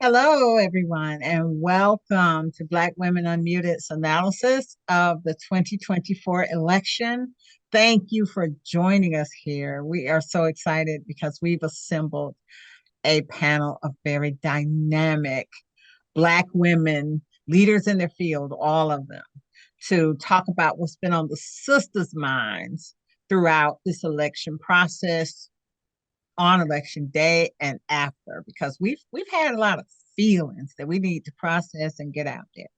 Hello, everyone, and welcome to Black Women Unmuted's analysis of the 2024 election. Thank you for joining us here. We are so excited because we've assembled a panel of very dynamic Black women, leaders in their field, all of them, to talk about what's been on the sisters' minds throughout this election process, on election day and after, because we've had a lot of feelings that we need to process and get out there.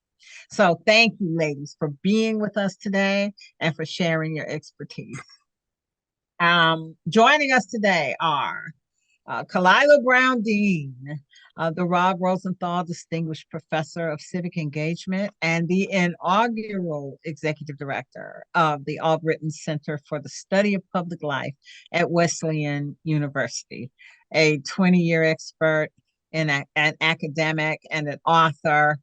So thank you, ladies, for being with us today and for sharing your expertise. Joining us today are Khalilah Brown Dean, the Rob Rosenthal Distinguished Professor of Civic Engagement and the inaugural Executive Director of the Allbritton Center for the Study of Public Life at Wesleyan University, a 20-year expert and an academic and an author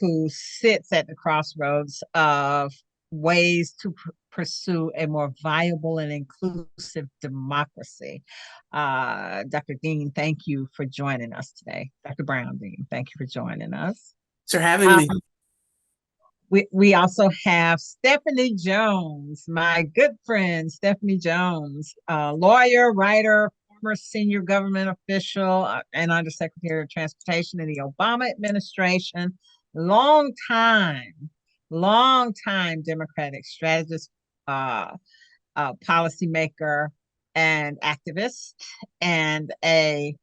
who sits at the crossroads of ways to pursue a more viable and inclusive democracy. Dr. Dean, thank you for joining us today. Dr. Brown Dean, thank you for joining us. Thanks for having me. We also have Stephanie Jones, my good friend, Stephanie Jones, lawyer, writer, former senior government official, and Undersecretary of Transportation in the Obama administration, long time Democratic strategist, policymaker, and activist, and a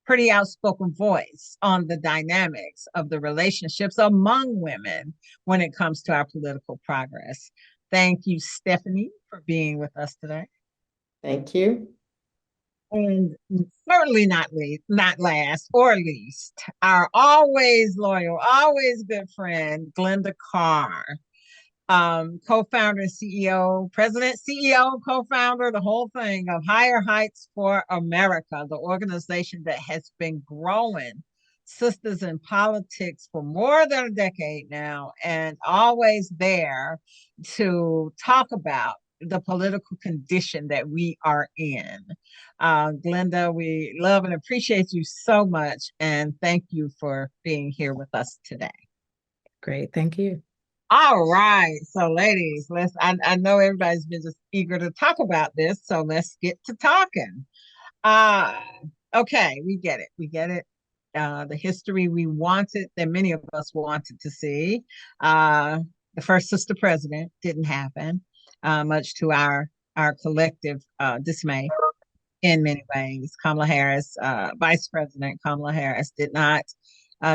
pretty outspoken voice on the dynamics of the relationships among women when it comes to our political progress. Thank you, Stephanie, for being with us today. Thank you. And certainly not last or least, our always loyal, always good friend, Glynda Carr, co-founder and CEO, president, CEO, co-founder, the whole thing of Higher Heights for America, the organization that has been growing sisters in politics for more than a decade now, and always there to talk about the political condition that we are in. Glynda, we love and appreciate you so much, and thank you for being here with us today. Great, thank you. All right, so ladies, I know everybody's been just eager to talk about this, so let's get to talking. Okay, we get it. The history we wanted, that many of us wanted to see. The first sister president didn't happen, much to our collective dismay in many ways. Kamala Harris, Vice President Kamala Harris, did not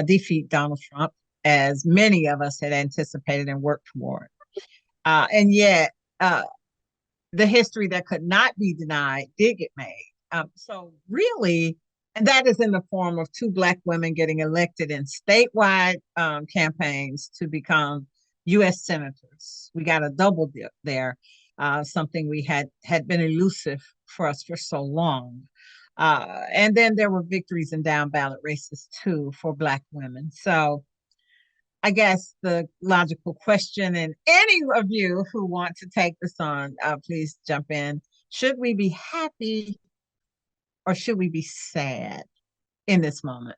defeat Donald Trump, as many of us had anticipated and worked toward. And yet, the history that could not be denied did get made. So really, and that is in the form of two Black women getting elected in statewide campaigns to become U.S. senators. We got a double dip there, something we had been elusive for us for so long. And then there were victories in down ballot races too for Black women. So I guess the logical question, and any of you who want to take this on, please jump in. Should we be happy or should we be sad in this moment?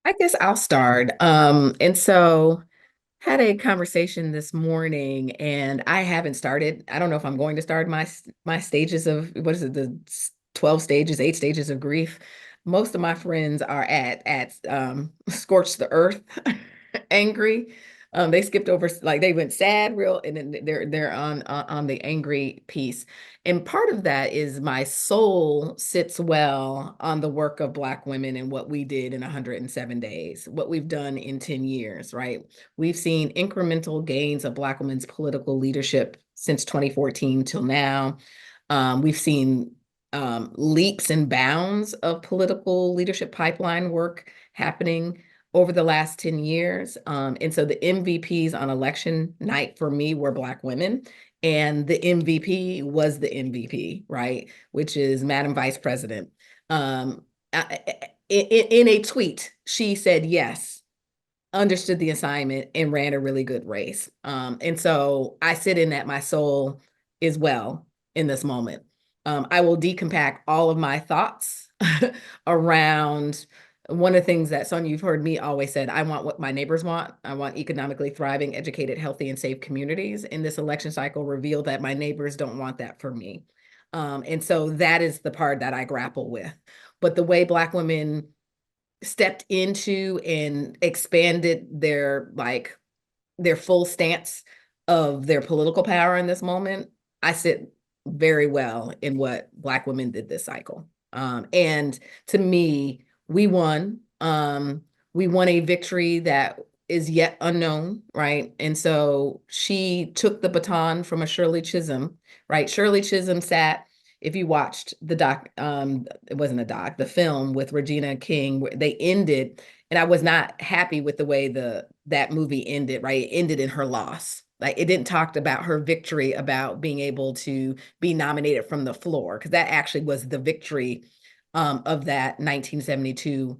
I guess I'll start. And so had a conversation this morning, and I haven't started. I don't know if I'm going to start my stages of, what is it, the 12 stages, 8 stages of grief. Most of my friends are at scorch the earth, angry. They skipped over, like they went sad real, and then they're on the angry piece. And part of that is my soul sits well on the work of Black women and what we did in 107 days, what we've done in 10 years, right? We've seen incremental gains of Black women's political leadership since 2014 till now. We've seen leaps and bounds of political leadership pipeline work happening over the last 10 years. And so the MVPs on election night for me were Black women. And the MVP was the MVP, right? Which is Madam Vice President. In a tweet, she said yes, understood the assignment, and ran a really good race. And so I sit in that my soul is well in this moment. I will decompact all of my thoughts around one of the things that, Sonya, you've heard me always said, I want what my neighbors want. I want economically thriving, educated, healthy, and safe communities. And this election cycle revealed that my neighbors don't want that for me. And so that is the part that I grapple with. But the way Black women stepped into and expanded their full stance of their political power in this moment, I sit very well in what Black women did this cycle. And to me, we won. We won a victory that is yet unknown, right? And so she took the baton from a Shirley Chisholm, right? Shirley Chisholm sat, if you watched the doc, it wasn't a doc, the film with Regina King, where they ended, and I was not happy with the way that movie ended, right? It ended in her loss. Like, it didn't talk about her victory, about being able to be nominated from the floor, because that actually was the victory of that 1972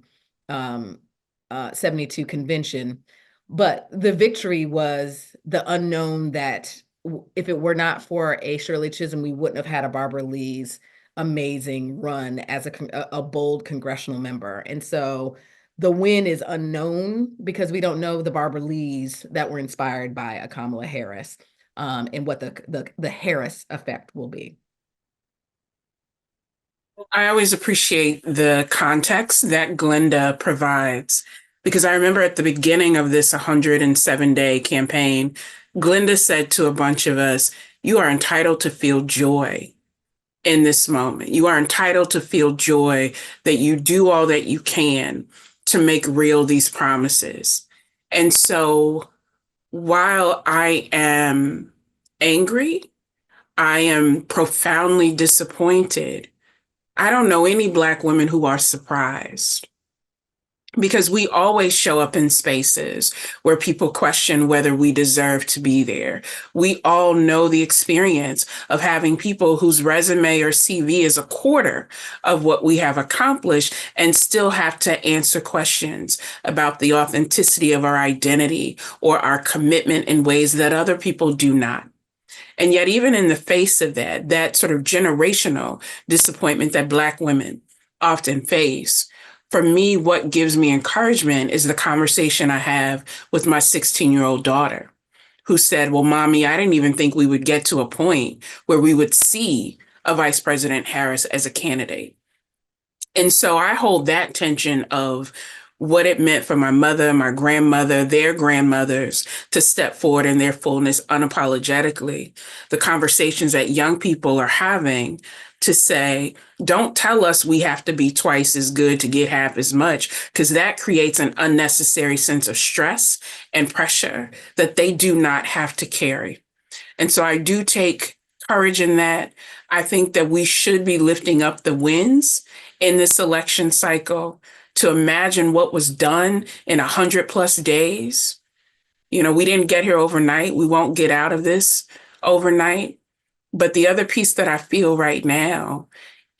72 convention. But the victory was the unknown that if it were not for a Shirley Chisholm, we wouldn't have had a Barbara Lee's amazing run as a bold congressional member. And so the win is unknown because we don't know the Barbara Lees that were inspired by a Kamala Harris, and what the Harris effect will be. I always appreciate the context that Glynda provides, because I remember at the beginning of this 107-day campaign, Glynda said to a bunch of us, you are entitled to feel joy in this moment. You are entitled to feel joy that you do all that you can to make real these promises. And so while I am angry, I am profoundly disappointed. I don't know any Black women who are surprised, because we always show up in spaces where people question whether we deserve to be there. We all know the experience of having people whose resume or CV is a quarter of what we have accomplished and still have to answer questions about the authenticity of our identity or our commitment in ways that other people do not. And yet, even in the face of that sort of generational disappointment that Black women often face, for me, what gives me encouragement is the conversation I have with my 16-year-old daughter, who said, well, Mommy, I didn't even think we would get to a point where we would see a Vice President Harris as a candidate. And so I hold that tension of what it meant for my mother, my grandmother, their grandmothers to step forward in their fullness unapologetically. The conversations that young people are having to say, don't tell us we have to be twice as good to get half as much, because that creates an unnecessary sense of stress and pressure that they do not have to carry. And so I do take courage in that. I think that we should be lifting up the wins in this election cycle, to imagine what was done in 100+ days. You know, we didn't get here overnight. We won't get out of this overnight. But the other piece that I feel right now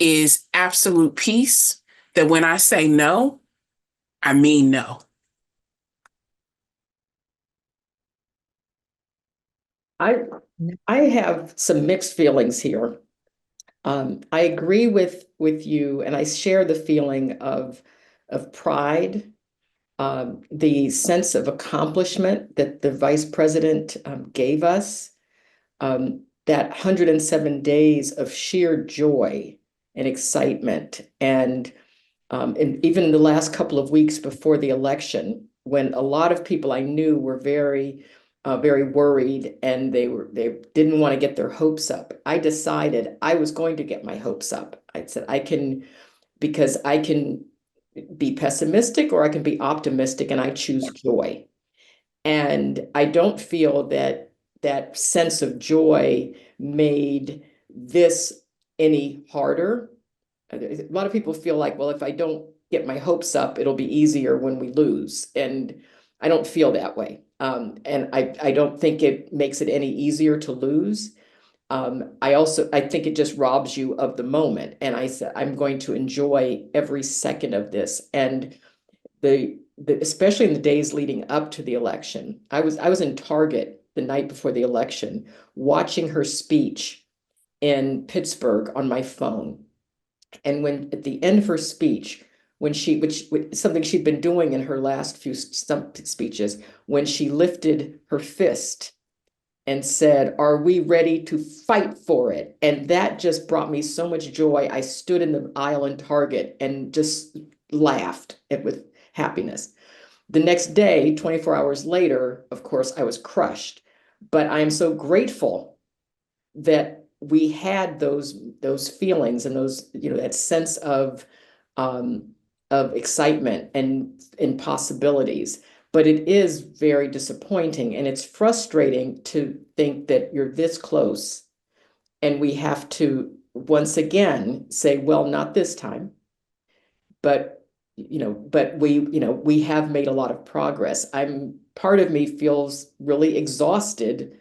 is absolute peace, that when I say no, I mean no. I have some mixed feelings here. I agree with you, and I share the feeling of pride, the sense of accomplishment that the vice president gave us, that 107 days of sheer joy and excitement, and even the last couple of weeks before the election, when a lot of people I knew were very worried, and they didn't want to get their hopes up. I decided I was going to get my hopes up. I said because I can be pessimistic or I can be optimistic, and I choose joy. And I don't feel that sense of joy made this any harder. A lot of people feel like, well, if I don't get my hopes up, it'll be easier when we lose. And I don't feel that way. And I don't think it makes it any easier to lose. I think it just robs you of the moment. And I said, I'm going to enjoy every second of this. And especially in the days leading up to the election, I was in Target the night before the election, watching her speech in Pittsburgh on my phone. And when at the end of her speech, which something she'd been doing in her last few speeches, when she lifted her fist and said, "Are we ready to fight for it?" And that just brought me so much joy. I stood in the aisle in Target and just laughed with happiness. The next day, 24 hours later, of course, I was crushed. But I am so grateful that we had those feelings and those, that sense of excitement and possibilities. But it is very disappointing, and it's frustrating to think that you're this close and we have to once again say, well, not this time, but we have made a lot of progress. Part of me feels really exhausted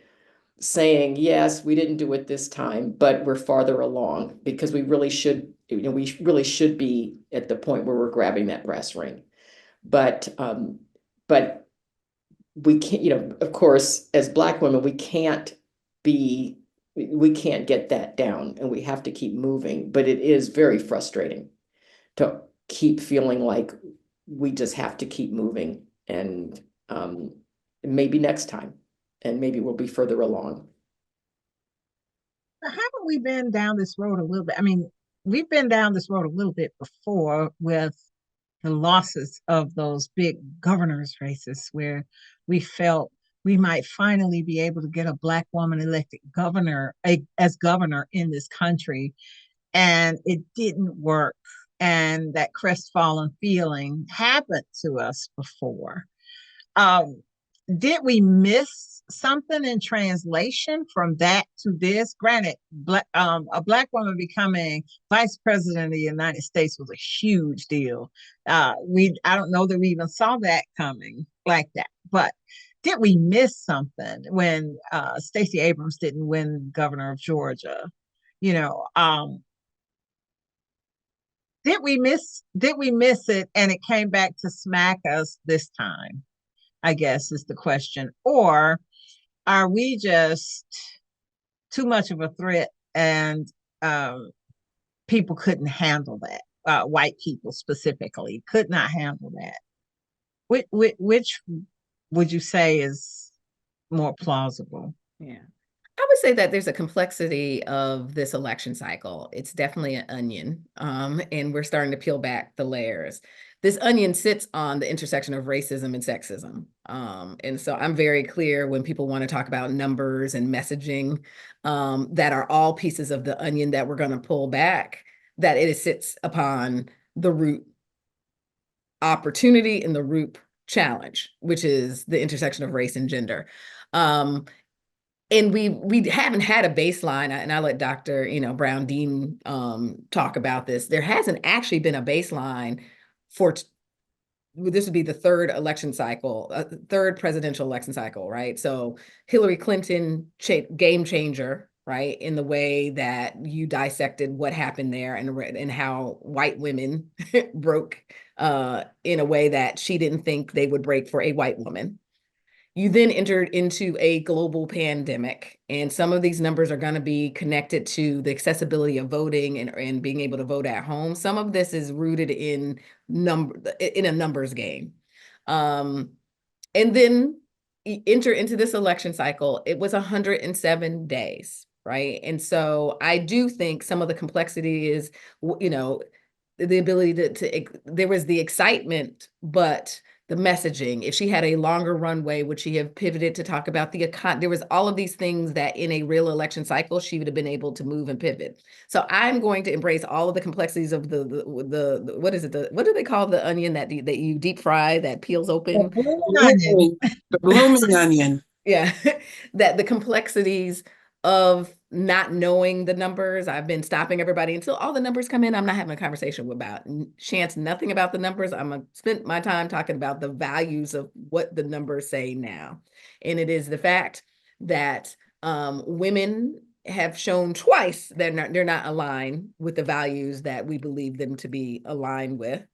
saying, yes, we didn't do it this time, but we're farther along, because we really should be at the point where we're grabbing that brass ring. But we can't, of course, as Black women, we can't get that down, and we have to keep moving. But it is very frustrating to keep feeling like we just have to keep moving, and maybe next time, and maybe we'll be further along. Haven't we been down this road a little bit? I mean, we've been down this road a little bit before with the losses of those big governors' races, where we felt we might finally be able to get a Black woman elected governor as governor in this country, and it didn't work. And that crestfallen feeling happened to us before. Did we miss something in translation from that to this? Granted, a Black woman becoming vice president of the United States was a huge deal. I don't know that we even saw that coming like that. But did we miss something when Stacey Abrams didn't win governor of Georgia? Did we miss it and it came back to smack us this time? I guess is the question. Or are we just too much of a threat, and people couldn't handle that? White people specifically could not handle that. Which would you say is more plausible? Yeah. I would say that there's a complexity of this election cycle. It's definitely an onion, and we're starting to peel back the layers. This onion sits on the intersection of racism and sexism. And so I'm very clear when people want to talk about numbers and messaging that are all pieces of the onion that we're going to pull back, that it sits upon the root opportunity and the root challenge, which is the intersection of race and gender. And we haven't had a baseline, and I let Dr. Brown Dean talk about this. There hasn't actually been a baseline for this would be the third election cycle, third presidential election cycle, right? So Hillary Clinton, game changer, right? In the way that you dissected what happened there, and how white women broke in a way that she didn't think they would break for a white woman. You then entered into a global pandemic, and some of these numbers are going to be connected to the accessibility of voting and being able to vote at home. Some of this is rooted in a numbers game. And then enter into this election cycle. It was 107 days, right? And so I do think some of the complexity is, the ability to there was the excitement, but the messaging. If she had a longer runway, would she have pivoted to talk about the economy? There was all of these things that in a real election cycle, she would have been able to move and pivot. So I'm going to embrace all of the complexities of the what is it? What do they call the onion that you deep fry that peels open? The blooming onion. Yeah, that the complexities of not knowing the numbers. I've been stopping everybody until all the numbers come in. I'm not having a conversation about chance, nothing about the numbers. I'm going to spend my time talking about the values of what the numbers say now. And it is the fact that women have shown twice that they're not aligned with the values that we believe them to be aligned with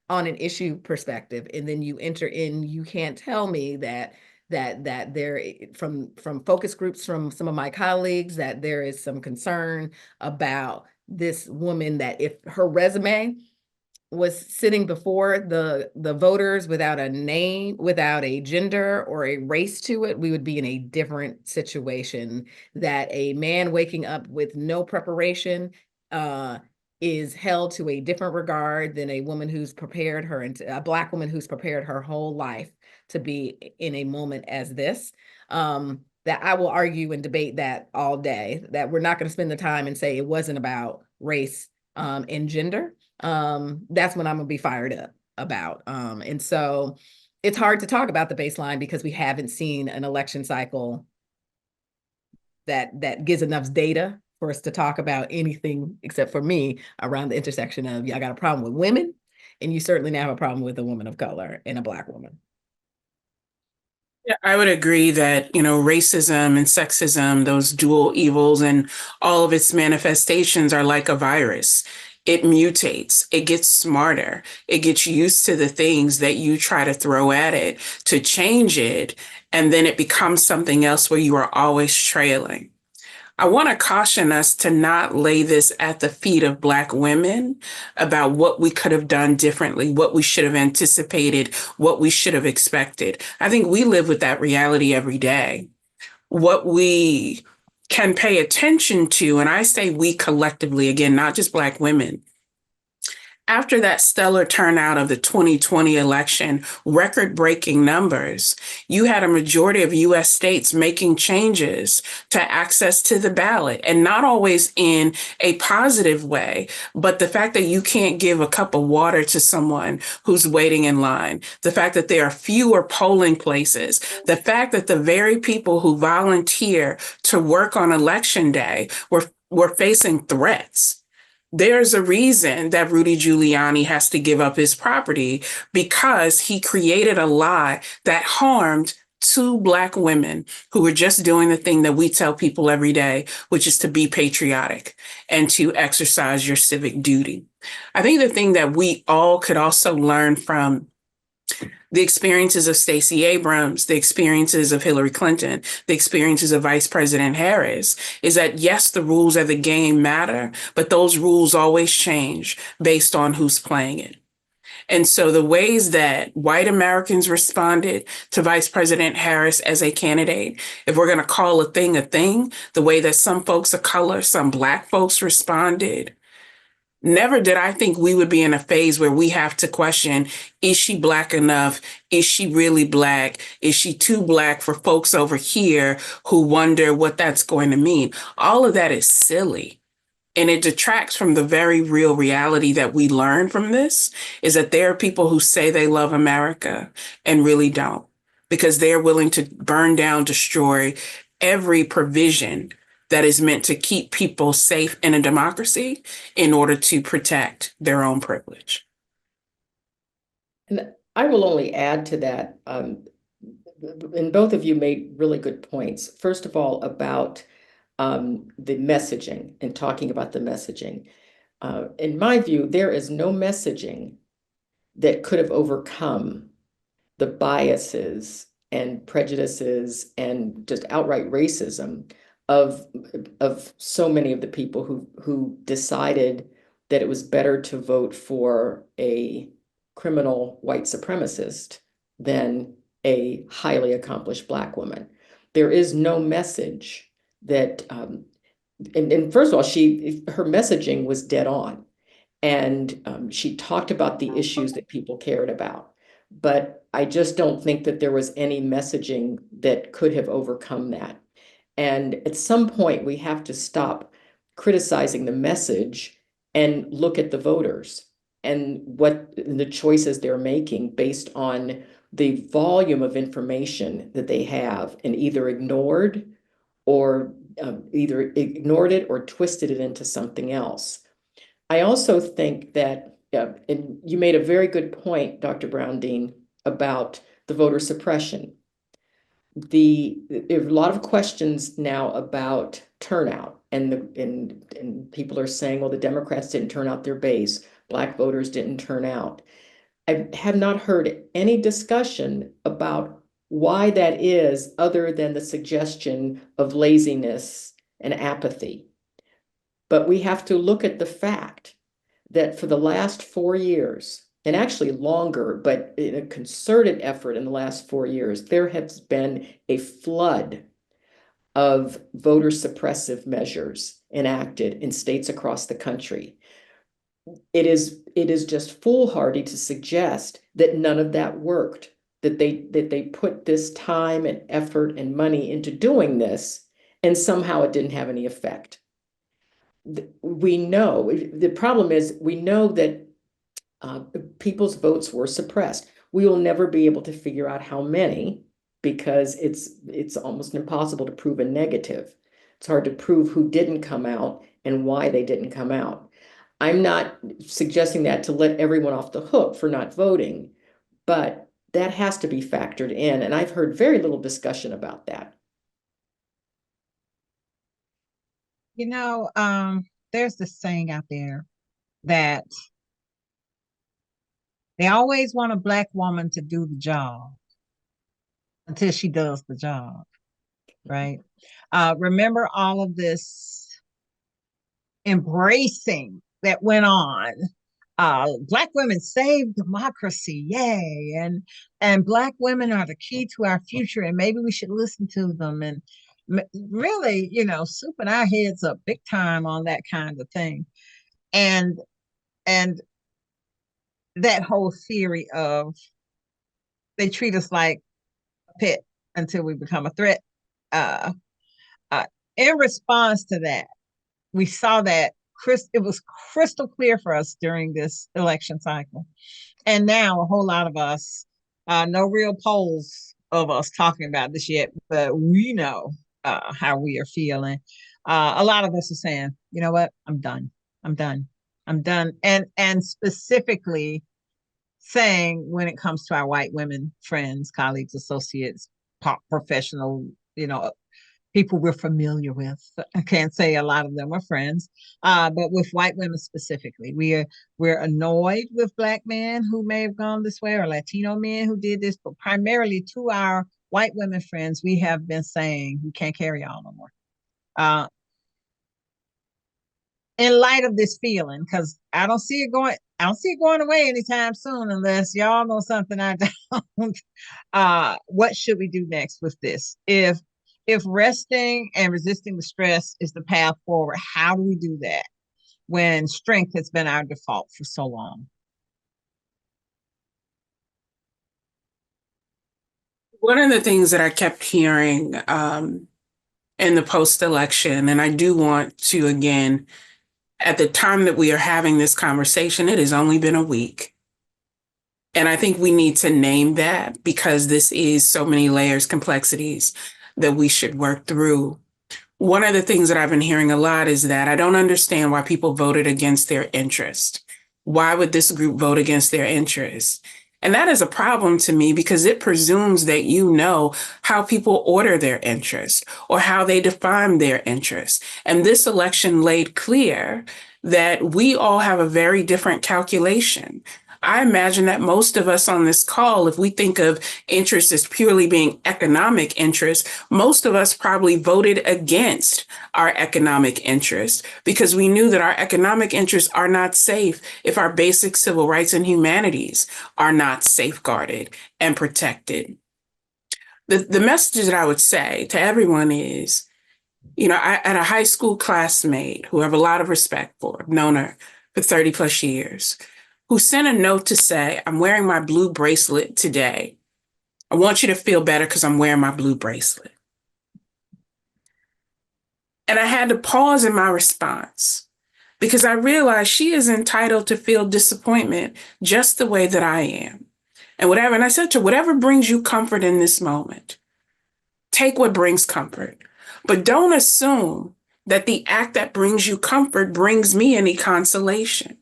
on an issue perspective. And then you enter in, you can't tell me that that there, from focus groups from some of my colleagues, that there is some concern about this woman, that if her resume was sitting before the voters without a name, without a gender or a race to it, we would be in a different situation. That a man waking up with no preparation is held to a different regard than a woman who's prepared her, and a Black woman who's prepared her whole life to be in a moment as this. That I will argue and debate that all day, that we're not going to spend the time and say it wasn't about race and gender. That's when I'm gonna be fired up about. And so it's hard to talk about the baseline because we haven't seen an election cycle that gives enough data for us to talk about anything, except for me, around the intersection of, I got a problem with women, and you certainly now have a problem with a woman of color and a Black woman. Yeah, I would agree that, racism and sexism, those dual evils and all of its manifestations are like a virus. It mutates, it gets smarter, it gets used to the things that you try to throw at it to change it, and then it becomes something else where you are always trailing. I want to caution us to not lay this at the feet of Black women about what we could have done differently, what we should have anticipated, what we should have expected. I think we live with that reality every day. What we can pay attention to, and I say we collectively, again, not just Black women, after that stellar turnout of the 2020 election, record-breaking numbers, you had a majority of U.S. states making changes to access to the ballot, and not always in a positive way, but the fact that you can't give a cup of water to someone who's waiting in line, the fact that there are fewer polling places, the fact that the very people who volunteer to work on election day were facing threats. There's a reason that Rudy Giuliani has to give up his property, because he created a lie that harmed two Black women who were just doing the thing that we tell people every day, which is to be patriotic and to exercise your civic duty. I think the thing that we all could also learn from the experiences of Stacey Abrams, the experiences of Hillary Clinton, the experiences of Vice President Harris, is that yes, the rules of the game matter, but those rules always change based on who's playing it. And so the ways that white Americans responded to Vice President Harris as a candidate, if we're going to call a thing, the way that some folks of color, some Black folks responded, never did I think we would be in a phase where we have to question, is she Black enough? Is she really Black? Is she too Black for folks over here who wonder what that's going to mean? All of that is silly. And it detracts from the very real reality that we learn from this, is that there are people who say they love America and really don't, because they're willing to burn down, destroy every provision that is meant to keep people safe in a democracy in order to protect their own privilege. And I will only add to that, and both of you made really good points. First of all, about the messaging and talking about the messaging. In my view, there is no messaging that could have overcome the biases and prejudices and just outright racism of so many of the people who decided that it was better to vote for a criminal white supremacist than a highly accomplished Black woman. There is no message that, and first of all, her messaging was dead on, and she talked about the issues that people cared about. But I just don't think that there was any messaging that could have overcome that. And at some point, we have to stop criticizing the message and look at the voters and what the choices they're making based on the volume of information that they have, and either ignored it or twisted it into something else. I also think that, and you made a very good point, Dr. Brown-Dean, about the voter suppression. There are a lot of questions now about turnout, and people are saying, well, the Democrats didn't turn out their base, Black voters didn't turn out. I have not heard any discussion about why that is, other than the suggestion of laziness and apathy. But we have to look at the fact that for the last 4 years, and actually longer, but in a concerted effort in the last 4 years, there has been a flood of voter suppressive measures enacted in states across the country. It is just foolhardy to suggest that none of that worked, that they put this time and effort and money into doing this, and somehow it didn't have any effect. We know, the problem is, we know that people's votes were suppressed. We will never be able to figure out how many, because it's almost impossible to prove a negative. It's hard to prove who didn't come out and why they didn't come out. I'm not suggesting that to let everyone off the hook for not voting, but that has to be factored in. And I've heard very little discussion about that. You know, there's this saying out there that they always want a Black woman to do the job until she does the job, right? Remember all of this embracing that went on. Black women save democracy, yay! And Black women are the key to our future, and maybe we should listen to them. And really, souping our heads up big time on that kind of thing. And that whole theory of they treat us like a pet until we become a threat. In response to that, we saw that it was crystal clear for us during this election cycle. And now a whole lot of us, no real polls of us talking about this yet, but we know how we are feeling. A lot of us are saying, you know what, I'm done. I'm done. I'm done. And specifically saying, when it comes to our white women friends, colleagues, associates, professional, people we're familiar with. I can't say a lot of them are friends, but with white women specifically, we're annoyed with Black men who may have gone this way, or Latino men who did this, but primarily to our white women friends, we have been saying we can't carry on no more. In light of this feeling, because I don't see it going away anytime soon, unless y'all know something I don't. What should we do next with this? If resting and resisting the stress is the path forward, how do we do that when strength has been our default for so long? One of the things that I kept hearing in the post-election, and I do want to, again, at the time that we are having this conversation, it has only been a week. And I think we need to name that, because this is so many layers, complexities that we should work through. One of the things that I've been hearing a lot is that I don't understand why people voted against their interest. Why would this group vote against their interest? And that is a problem to me, because it presumes that you know how people order their interest or how they define their interest. And this election laid clear that we all have a very different calculation. I imagine that most of us on this call, if we think of interest as purely being economic interest, most of us probably voted against our economic interests, because we knew that our economic interests are not safe if our basic civil rights and humanities are not safeguarded and protected. The message that I would say to everyone is, I had a high school classmate who I have a lot of respect for. I've known her for 30 plus years, who sent a note to say, I'm wearing my blue bracelet today. I want you to feel better because I'm wearing my blue bracelet. And I had to pause in my response, because I realized she is entitled to feel disappointment just the way that I am. And I said to her, whatever brings you comfort in this moment, take what brings comfort. But don't assume that the act that brings you comfort brings me any consolation.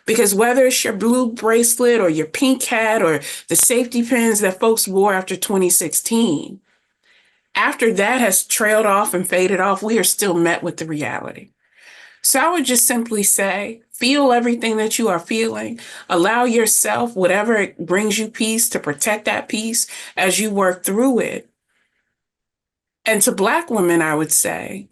Because whether it's your blue bracelet or your pink hat or the safety pins that folks wore after 2016, after that has trailed off and faded off, we are still met with the reality. So I would just simply say, Feel everything that you are feeling. Allow yourself, whatever brings you peace, to protect that peace as you work through it. And to Black women, I would say,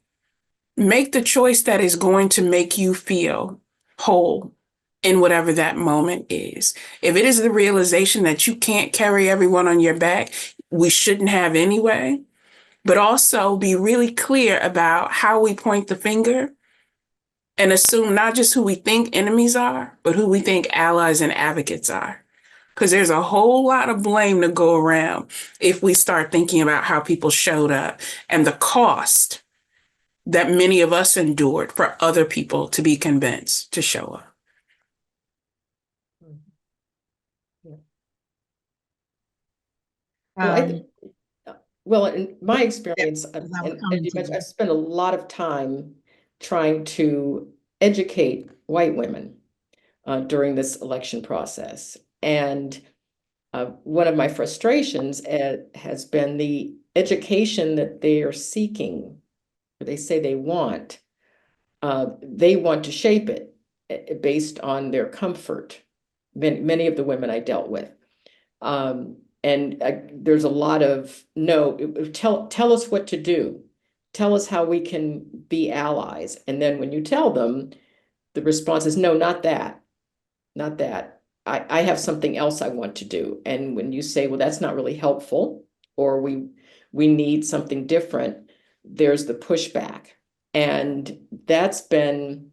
make the choice that is going to make you feel whole in whatever that moment is. If it is the realization that you can't carry everyone on your back, we shouldn't have anyway, but also be really clear about how we point the finger and assume not just who we think enemies are, but who we think allies and advocates are. Because there's a whole lot of blame to go around if we start thinking about how people showed up and the cost that many of us endured for other people to be convinced to show up. Well, in my experience, I was and coming as you to mentioned, you. I spent a lot of time trying to educate white women during this election process. And one of my frustrations has been the education that they are seeking, or they say they want to shape it based on their comfort. Many of the women I dealt with. And there's a lot of, no, tell us what to do. Tell us how we can be allies. And then when you tell them, the response is, no, not that. Not that. I have something else I want to do. And when you say, well, that's not really helpful, or we need something different, there's the pushback. And that's been,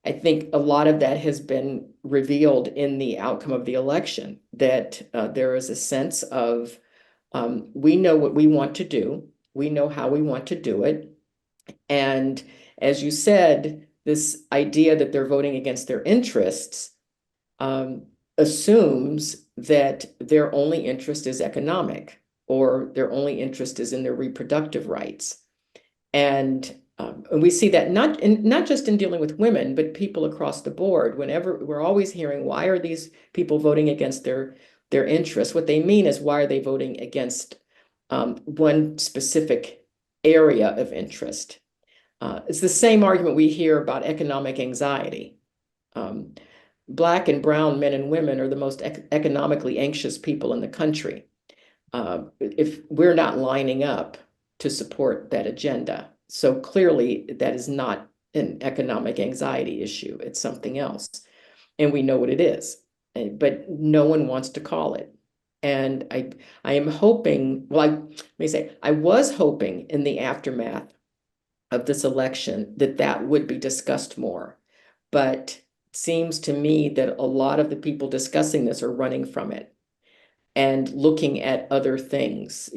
I think a lot of that has been revealed in the outcome of the election, that there is a sense of, we know what we want to do. We know how we want to do it. And as you said, this idea that they're voting against their interests assumes that their only interest is economic, or their only interest is in their reproductive rights. And we see that not just in dealing with women, but people across the board. Whenever we're always hearing, why are these people voting against their interests? What they mean is, why are they voting against one specific area of interest? It's the same argument we hear about economic anxiety. Black and brown men and women are the most economically anxious people in the country. If we're not lining up to support that agenda. So clearly that is not an economic anxiety issue. It's something else. And we know what it is, but no one wants to call it. And I am hoping, let me say, I was hoping in the aftermath of this election that would be discussed more. But it seems to me that a lot of the people discussing this are running from it and looking at other things,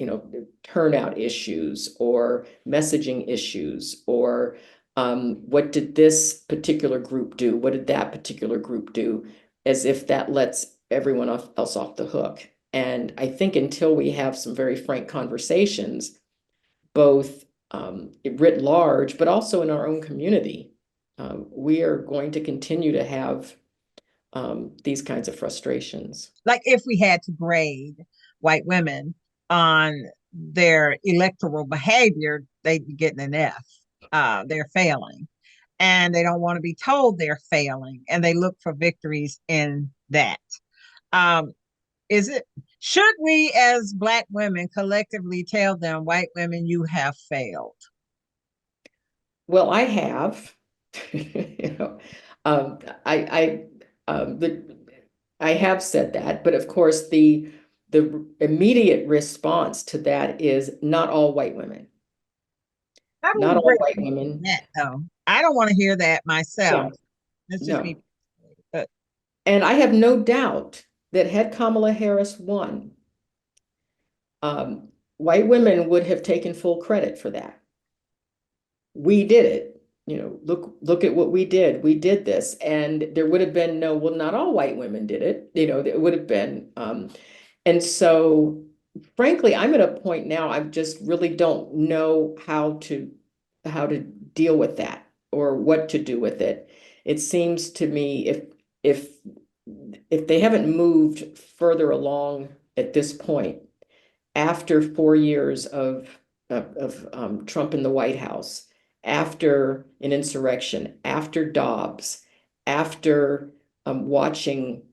turnout issues or messaging issues, or what did this particular group do? What did that particular group do? As if that lets everyone else off the hook. And I think until we have some very frank conversations, both writ large, but also in our own community, we are going to continue to have these kinds of frustrations. Like if we had to grade white women on their electoral behavior, they'd be getting an F. They're failing, and they don't want to be told they're failing, and they look for victories in that. Should we as Black women collectively tell them, white women, you have failed? Well, I have. I have said that, but of course the immediate response to that is not all white women. Not all white women. That, though. I don't want to hear that myself. That's just me. And I have no doubt that had Kamala Harris won, white women would have taken full credit for that. We did it. Look at what we did. We did this. And there would have been well, not all white women did it. It would have been. And so, frankly, I'm at a point now, I just really don't know how to deal with that or what to do with it. It seems to me if they haven't moved further along at this point, after 4 years of Trump in the White House, after an insurrection, after Dobbs, after watching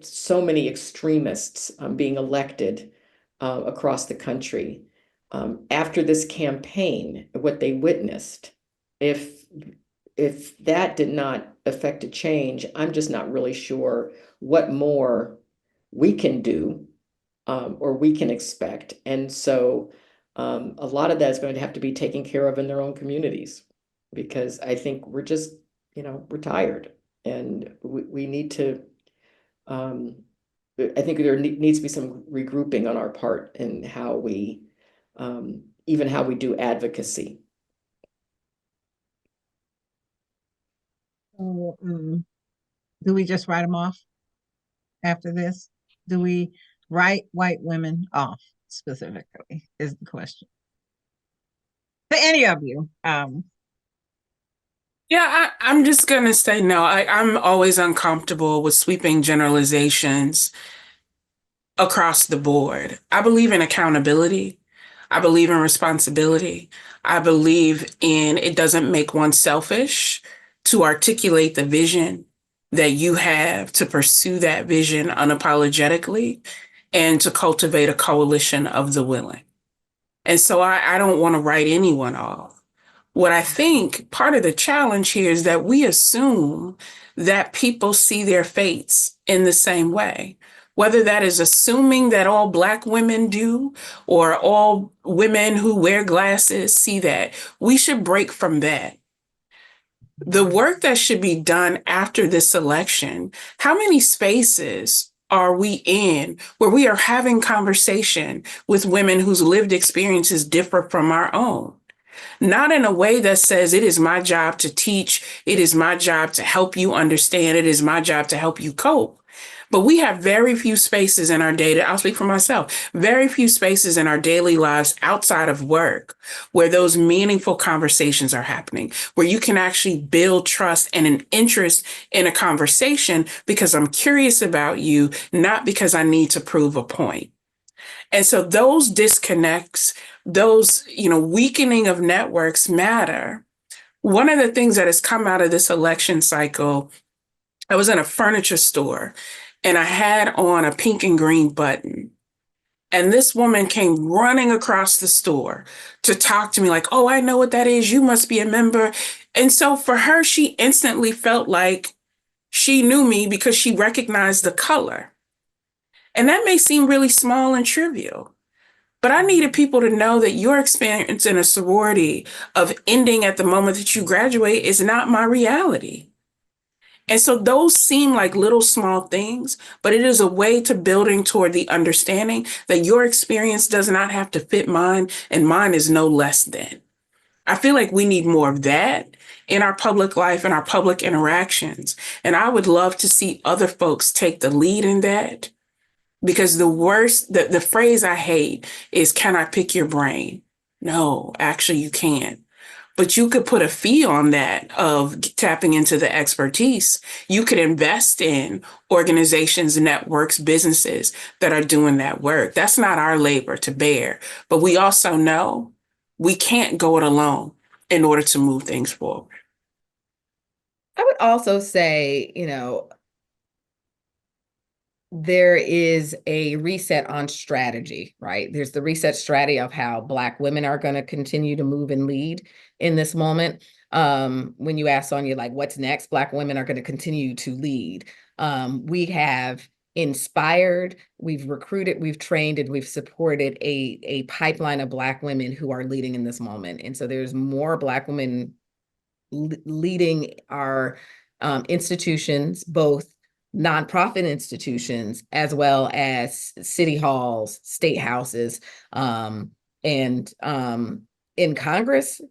so many extremists being elected across the country, after this campaign, what they witnessed, if that did not affect a change, I'm just not really sure what more we can do or we can expect. And so a lot of that is going to have to be taken care of in their own communities, because I think we're just, we're tired, and we need to, I think there needs to be some regrouping on our part in how we, even how we do advocacy. So, do we just write them off after this? Do we write white women off specifically, is the question. For any of you. Yeah, I'm just going to say no. I'm always uncomfortable with sweeping generalizations across the board. I believe in accountability. I believe in responsibility. I believe in it doesn't make one selfish to articulate the vision that you have, to pursue that vision unapologetically, and to cultivate a coalition of the willing. And so I don't want to write anyone off. What I think part of the challenge here is that we assume that people see their fates in the same way, whether that is assuming that all Black women do or all women who wear glasses see that. We should break from that. The work that should be done after this election, how many spaces are we in where we are having conversation with women whose lived experiences differ from our own? Not in a way that says it is my job to teach, it is my job to help you understand, it is my job to help you cope. But we have very few spaces in our day, I'll speak for myself, very few spaces in our daily lives outside of work where those meaningful conversations are happening, where you can actually build trust and an interest in a conversation because I'm curious about you, not because I need to prove a point. And so those disconnects, those, weakening of networks matter. One of the things that has come out of this election cycle, I was in a furniture store and I had on a pink and green button. And this woman came running across the store to talk to me like, oh, I know what that is. You must be a member. And so for her, she instantly felt like she knew me because she recognized the color. And that may seem really small and trivial, but I needed people to know that your experience in a sorority of ending at the moment that you graduate is not my reality. And so those seem like little small things, but it is a way to building toward the understanding that your experience does not have to fit mine and mine is no less than. I feel like we need more of that in our public life and our public interactions. And I would love to see other folks take the lead in that. Because the phrase I hate is, can I pick your brain? No, actually you can't. But you could put a fee on that of tapping into the expertise. You could invest in organizations, networks, businesses that are doing that work. That's not our labor to bear. But we also know we can't go it alone in order to move things forward. I would also say, there is a reset on strategy, right? There's the reset strategy of how Black women are going to continue to move and lead in this moment. When you ask Sonya, like, what's next? Black women are going to continue to lead. We have inspired, we've recruited, we've trained, and we've supported a pipeline of Black women who are leading in this moment. And so there's more Black women leading our institutions, both nonprofit institutions, as well as city halls, state houses, and in Congress,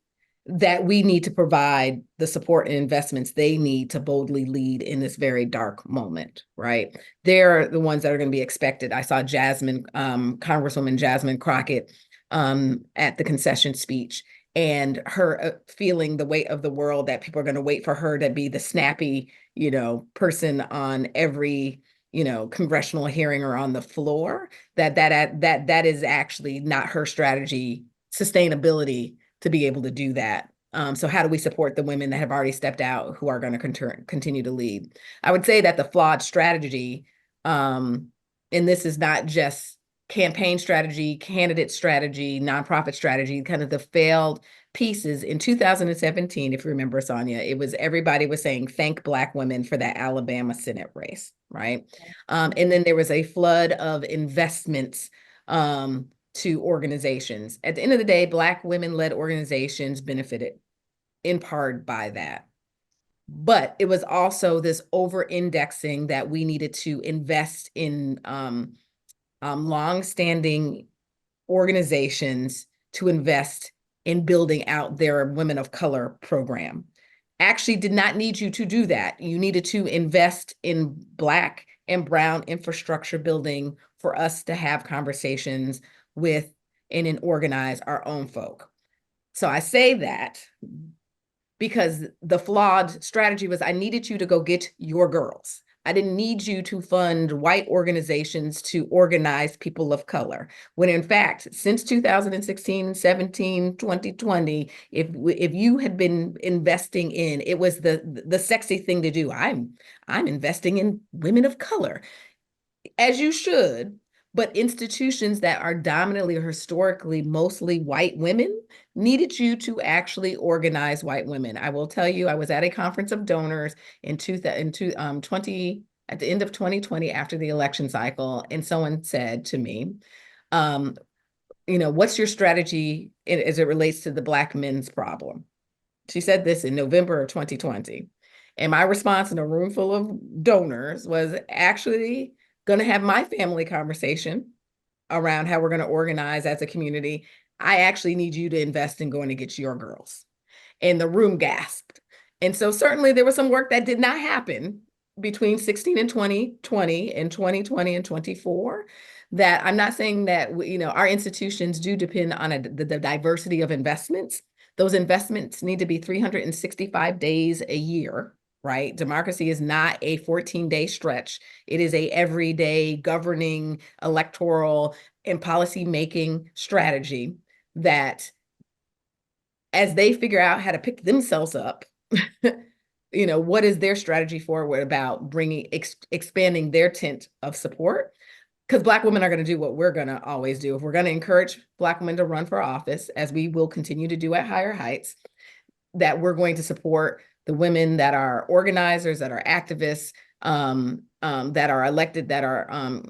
that we need to provide the support and investments they need to boldly lead in this very dark moment, right? They're the ones that are going to be expected. I saw Congresswoman Jasmine Crockett at the concession speech, and her feeling the weight of the world, that people are going to wait for her to be the snappy, person on every, congressional hearing or on the floor, that is actually not her strategy, sustainability to be able to do that So how do we support the women that have already stepped out who are going to continue to lead? I would say that the flawed strategy, and this is not just campaign strategy, candidate strategy, nonprofit strategy, kind of the failed pieces in 2017, if you remember, Sonya, it was everybody was saying thank Black women for that Alabama Senate race, right? And then there was a flood of investments to organizations. At the end of the day, Black women-led organizations benefited in part by that. But it was also this over-indexing that we needed to invest in long-standing organizations to invest in building out their Women of Color program. Actually did not need you to do that. You needed to invest in Black and Brown infrastructure building for us to have conversations with and organize our own folk. So I say that because the flawed strategy was I needed you to go get your girls. I didn't need you to fund white organizations to organize people of color. When in fact, since 2016, 17, 2020, if you had been investing in, it was the sexy thing to do. I'm investing in women of color, as you should, but institutions that are dominantly or historically mostly white women needed you to actually organize white women. I will tell you, I was at a conference of donors in 2020, at the end of 2020, after the election cycle, and someone said to me, what's your strategy as it relates to the Black men's problem? She said this in November of 2020. And my response in a room full of donors was actually going to have my family conversation around how we're going to organize as a community. I actually need you to invest in going to get your girls. And the room gasped. And so certainly there was some work that did not happen between 16 and 2020 and 2020 and 24 that I'm not saying that, our institutions do depend on the diversity of investments. Those investments need to be 365 days a year, right? Democracy is not a 14-day stretch. It is a everyday governing, electoral, and policy-making strategy that, as they figure out how to pick themselves up, what is their strategy forward about expanding their tent of support? Because Black women are going to do what we're going to always do. If we're going to encourage Black women to run for office, as we will continue to do at higher heights, that we're going to support the women that are organizers, that are activists, that are elected, that are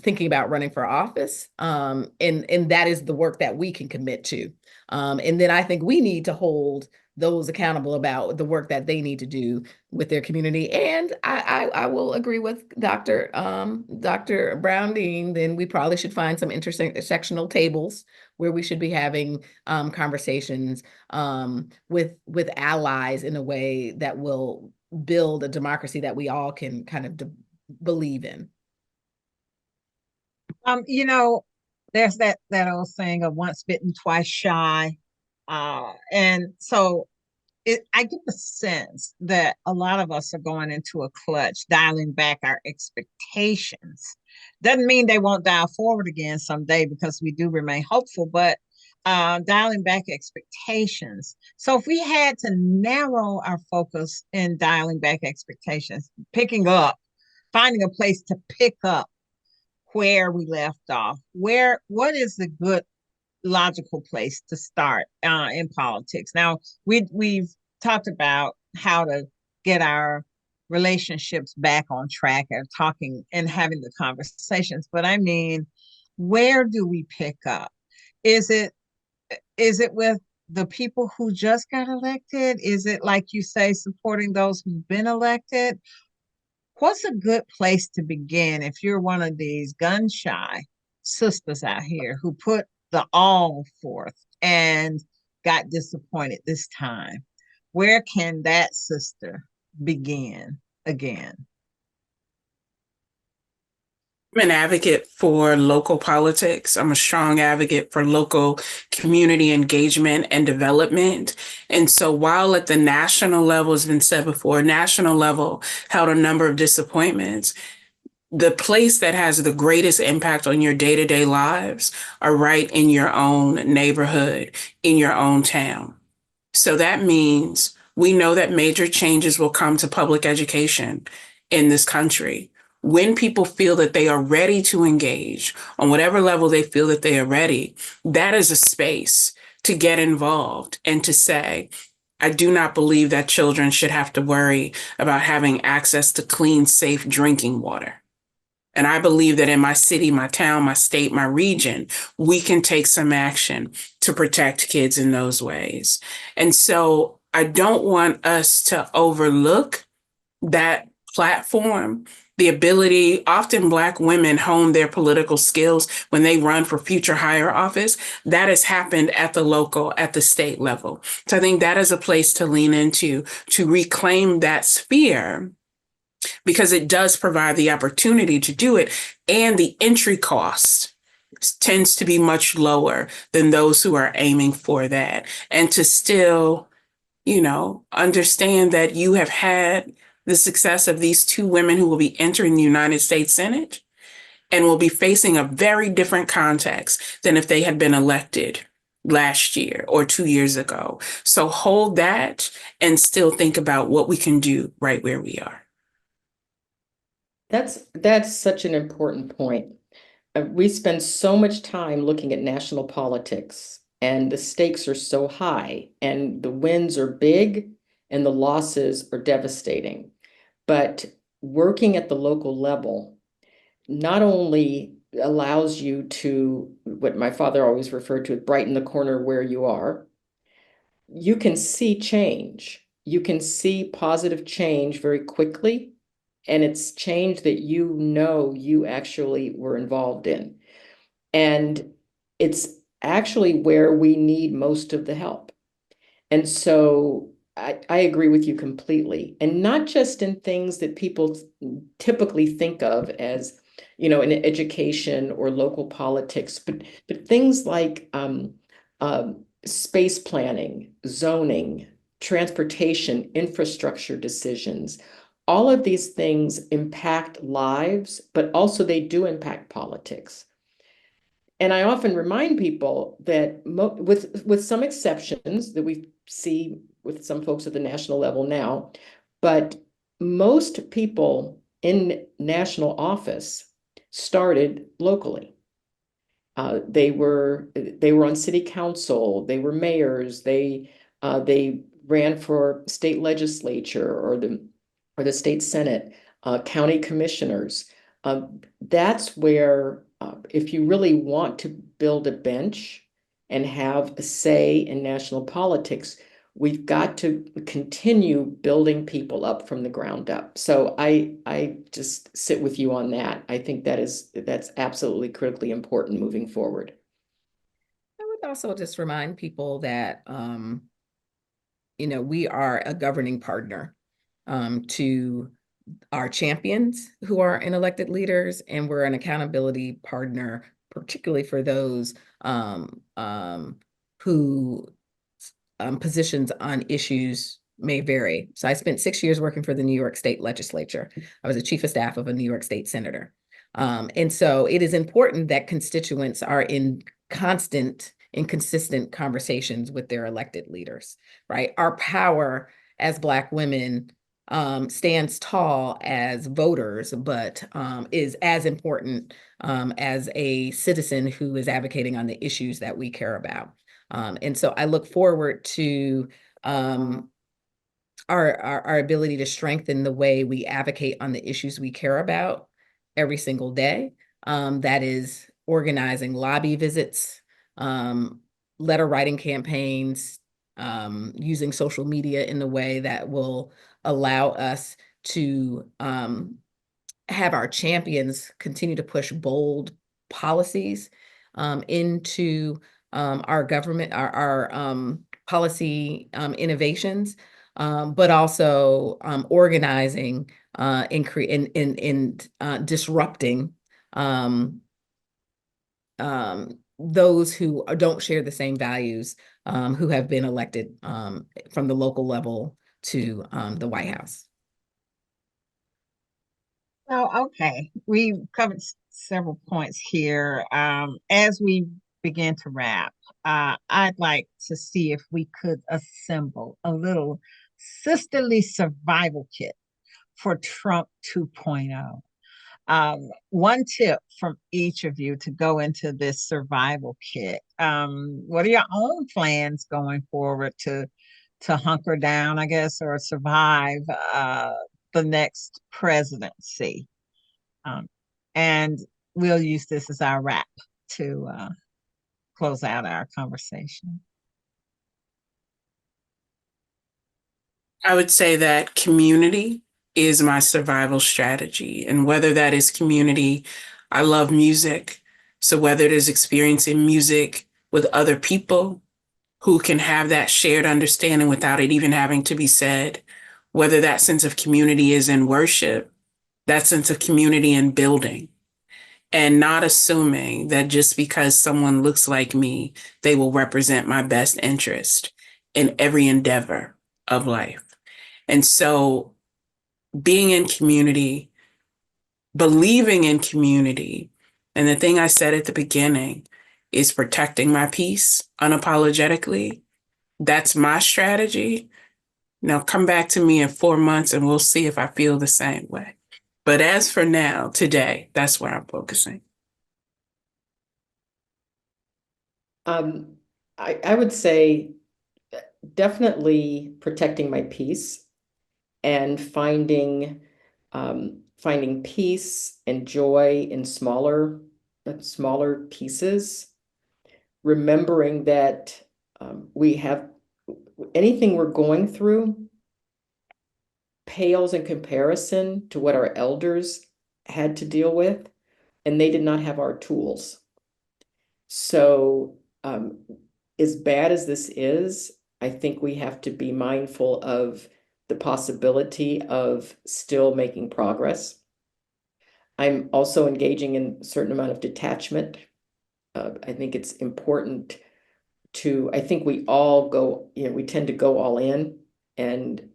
thinking about running for office. And that is the work that we can commit to. And then I think we need to hold those accountable about the work that they need to do with their community. And I will agree with Dr. Browning, then we probably should find some intersectional tables where we should be having conversations with allies in a way that will build a democracy that we all can kind of believe in. There's that old saying of once bitten, twice shy. And so I get the sense that a lot of us are going into a clutch, dialing back our expectations. Doesn't mean they won't dial forward again someday, because we do remain hopeful, but dialing back expectations. So if we had to narrow our focus in dialing back expectations, finding a place to pick up where we left off, what is the good logical place to start in politics? Now, we've talked about how to get our relationships back on track and talking and having the conversations, but I mean, where do we pick up? Is it with the people who just got elected? Is it, like you say, supporting those who've been elected? What's a good place to begin if you're one of these gun shy sisters out here who put the all forth and got disappointed this time? Where can that sister begin again? I'm an advocate for local politics. I'm a strong advocate for local community engagement and development. And so while at the national level, has been said before, national level held a number of disappointments, the place that has the greatest impact on your day-to-day lives are right in your own neighborhood, in your own town. So that means we know that major changes will come to public education in this country. When people feel that they are ready to engage on whatever level they feel that they are ready, that is a space to get involved and to say, I do not believe that children should have to worry about having access to clean, safe drinking water. And I believe that in my city, my town, my state, my region, we can take some action to protect kids in those ways. And so I don't want us to overlook that platform, the ability, often Black women hone their political skills when they run for future higher office. That has happened at the local, at the state level. So I think that is a place to lean into, to reclaim that sphere, because it does provide the opportunity to do it. And the entry cost tends to be much lower than those who are aiming for that. And to still, understand that you have had the success of these two women who will be entering the United States Senate and will be facing a very different context than if they had been elected last year or 2 years ago. So hold that and still think about what we can do right where we are. That's such an important point. We spend so much time looking at national politics, and the stakes are so high, and the wins are big, and the losses are devastating. But working at the local level not only allows you to, what my father always referred to, brighten the corner where you are, you can see change. You can see positive change very quickly, and it's change that you actually were involved in. And it's actually where we need most of the help. And so I agree with you completely. And not just in things that people typically think of as, in education or local politics, but things like space planning, zoning, transportation, infrastructure decisions. All of these things impact lives, but also they do impact politics. And I often remind people that with some exceptions that we see with some folks at the national level now, but most people in national office started locally. They were on city council, they were mayors, they ran for state legislature or the state senate, county commissioners. That's where, if you really want to build a bench and have a say in national politics, we've got to continue building people up from the ground up. So I just sit with you on that. I think that's absolutely critically important moving forward. I would also just remind people that, we are a governing partner to our champions who are in elected leaders, and we're an accountability partner, particularly for those who positions on issues may vary. So I spent 6 years working for the New York State Legislature. I was a chief of staff of a New York State senator. And so it is important that constituents are in constant and consistent conversations with their elected leaders, right? Our power as Black women stands tall as voters, but is as important as a citizen who is advocating on the issues that we care about. And so I look forward to our ability to strengthen the way we advocate on the issues we care about every single day. That is organizing lobby visits, letter writing campaigns, using social media in the way that will allow us to have our champions continue to push bold policies into our government, our policy innovations, but also organizing and disrupting those who don't share the same values, who have been elected from the local level to the White House. Oh, okay. We've covered several points here. As we begin to wrap, I'd like to see if we could assemble a little sisterly survival kit for Trump 2.0. One tip from each of you to go into this survival kit. What are your own plans going forward to hunker down, I guess, or survive the next presidency? And we'll use this as our wrap to close out our conversation. I would say that community is my survival strategy. And whether that is community, I love music. So whether it is experiencing music with other people who can have that shared understanding without it even having to be said, whether that sense of community is in worship, that sense of community in building, and not assuming that just because someone looks like me, they will represent my best interest in every endeavor of life. And so being in community, believing in community, and the thing I said at the beginning is protecting my peace unapologetically. That's my strategy. Now come back to me in 4 months and we'll see if I feel the same way. But as for now, today, that's where I'm focusing. I would say definitely protecting my peace and finding peace and joy in smaller pieces, remembering that we have anything we're going through pales in comparison to what our elders had to deal with, and they did not have our tools. So as bad as this is, I think we have to be mindful of the possibility of still making progress. I'm also engaging in a certain amount of detachment. I think it's important I think we all go, we tend to go all in. And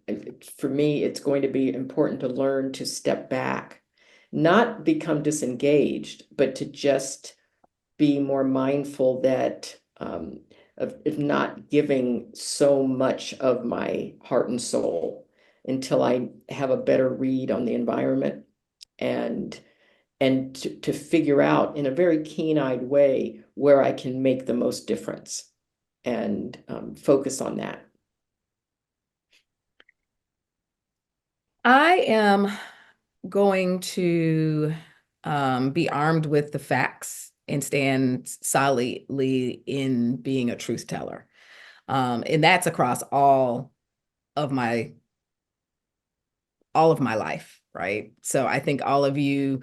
for me, it's going to be important to learn to step back, not become disengaged, but to just be more mindful that of not giving so much of my heart and soul until I have a better read on the environment and to figure out in a very keen-eyed way where I can make the most difference and focus on that. I am going to be armed with the facts and stand solidly in being a truth teller. And that's across all of my life, right? So I think all of you,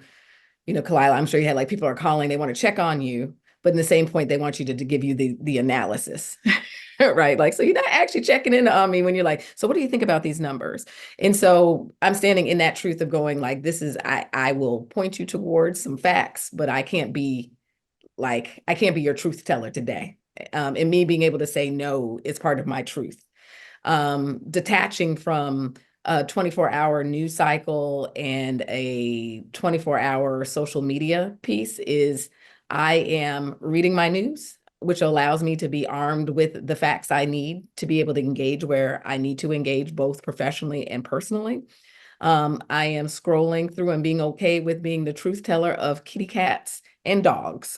Khalilah, I'm sure you had like people are calling, they want to check on you, but in the same point, they want you to give you the analysis. Right. Like, so you're not actually checking in on me when you're like, so what do you think about these numbers? And so I'm standing in that truth of going like, I will point you towards some facts, but I can't be your truth teller today. And me being able to say no is part of my truth. Detaching from a 24-hour news cycle and a 24-hour social media piece is I am reading my news, which allows me to be armed with the facts I need to be able to engage where I need to engage, both professionally and personally. I am scrolling through and being okay with being the truth teller of kitty cats and dogs.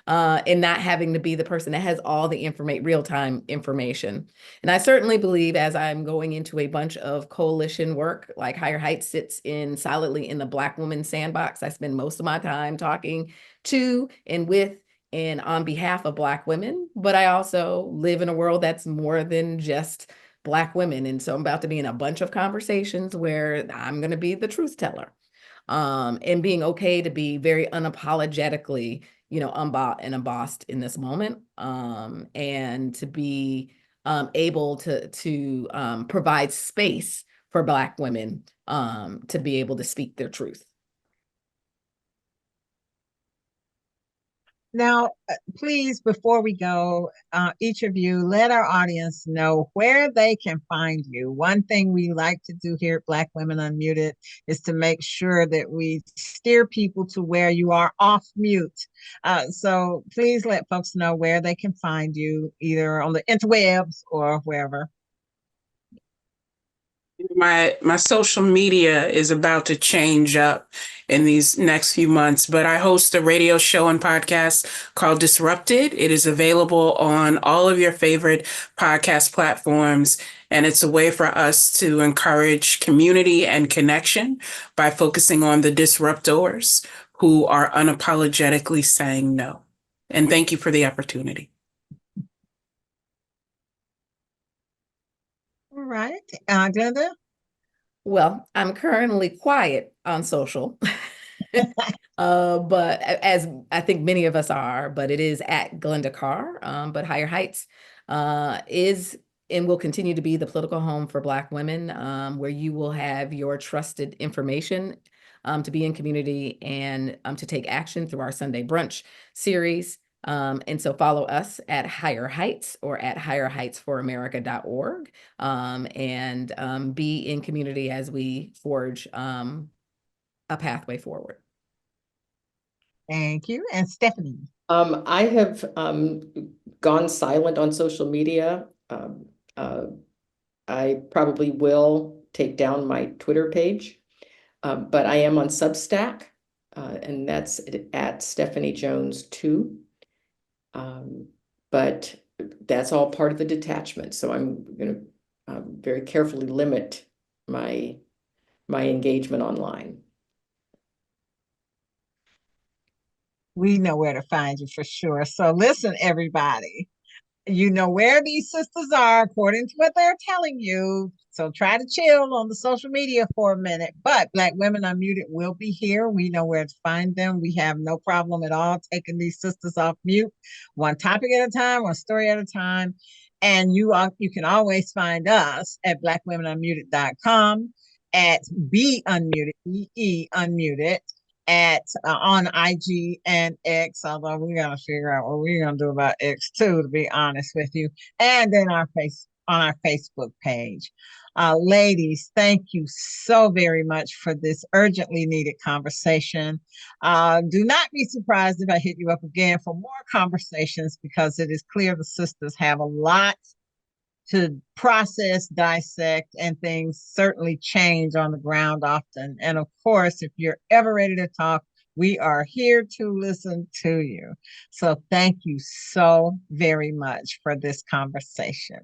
And not having to be the person that has all the real-time information. And I certainly believe as I'm going into a bunch of coalition work, like Higher Heights sits solidly in the Black woman sandbox. I spend most of my time talking to and with and on behalf of Black women, but I also live in a world that's more than just Black women. And so I'm about to be in a bunch of conversations where I'm going to be the truth teller. And being okay to be very unapologetically, unbought and embossed in this moment, and to be able to provide space for Black women to be able to speak their truth. Now, please, before we go, each of you, let our audience know where they can find you. One thing we like to do here at Black Women Unmuted is to make sure that we steer people to where you are off mute. So please let folks know where they can find you, either on the interwebs or wherever. My social media is about to change up in these next few months, but I host a radio show and podcast called Disrupted. It is available on all of your favorite podcast platforms, and it's a way for us to encourage community and connection by focusing on the disruptors who are unapologetically saying no. And thank you for the opportunity. All right, Glynda? Well, I'm currently quiet on social, but as I think many of us are, but it is at Glynda Carr. But Higher Heights is and will continue to be the political home for Black women, where you will have your trusted information to be in community and to take action through our Sunday brunch series. And so follow us at Higher Heights or at higherheightsforamerica.org, and be in community as we forge a pathway forward. Thank you. And Stephanie? I have gone silent on social media. I probably will take down my Twitter page, but I am on Substack, and that's at Stephanie Jones 2. But that's all part of the detachment. So I'm going to very carefully limit my engagement online. We know where to find you for sure. So listen, everybody, you know where these sisters are according to what they're telling you. So try to chill on the social media for a minute. But Black Women Unmuted will be here. We know where to find them. We have no problem at all taking these sisters off mute, one topic at a time, one story at a time. And you can always find us at blackwomenunmuted.com, at Be Unmuted, E Unmuted, at on IG and X, although we gotta figure out what we're gonna do about X too, to be honest with you, and then on our Facebook page. Ladies, thank you so very much for this urgently needed conversation. Do not be surprised if I hit you up again for more conversations, because it is clear the sisters have a lot to process, dissect, and things certainly change on the ground often. And of course, if you're ever ready to talk, we are here to listen to you. So thank you so very much for this conversation.